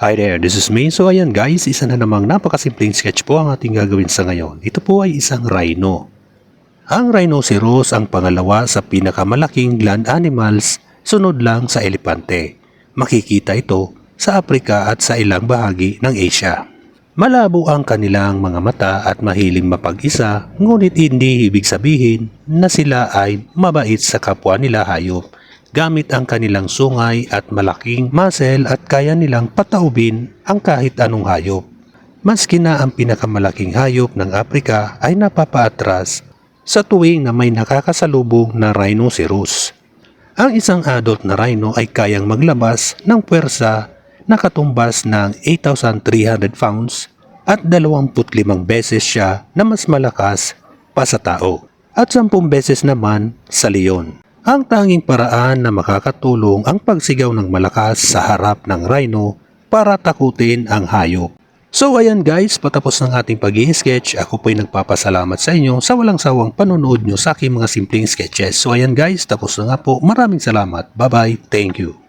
Hi there, this is me. So ayan guys, isa na namang napakasimpleng sketch po ang ating gagawin sa ngayon. Ito po ay isang rhino. Ang rhinoceros ang pangalawa sa pinakamalaking land animals, sunod lang sa elepante. Makikita ito sa Africa at sa ilang bahagi ng Asia. Malabo ang kanilang mga mata at mahiling mapag-isa, ngunit hindi ibig sabihin na sila ay mabait sa kapwa nila hayop. Gamit ang kanilang sungay at malaking muscle at kaya nilang pataubin ang kahit anong hayop. Maski na ang pinakamalaking hayop ng Africa ay napapaatras sa tuwing na may nakakasalubong na rhinoceros. Ang isang adult na rhino ay kayang maglabas ng puwersa na katumbas ng 8,300 pounds at 25 beses siya na mas malakas pa sa tao at 10 beses naman sa leon. Ang tanging paraan na makakatulong ang pagsigaw ng malakas sa harap ng rhino para takutin ang hayop. So ayan guys, patapos ng ating pag-i-sketch, ako po'y nagpapasalamat sa inyo sa walang sawang panonood nyo sa aking mga simpleng sketches. So ayan guys, tapos na nga po. Maraming salamat. Bye bye. Thank you.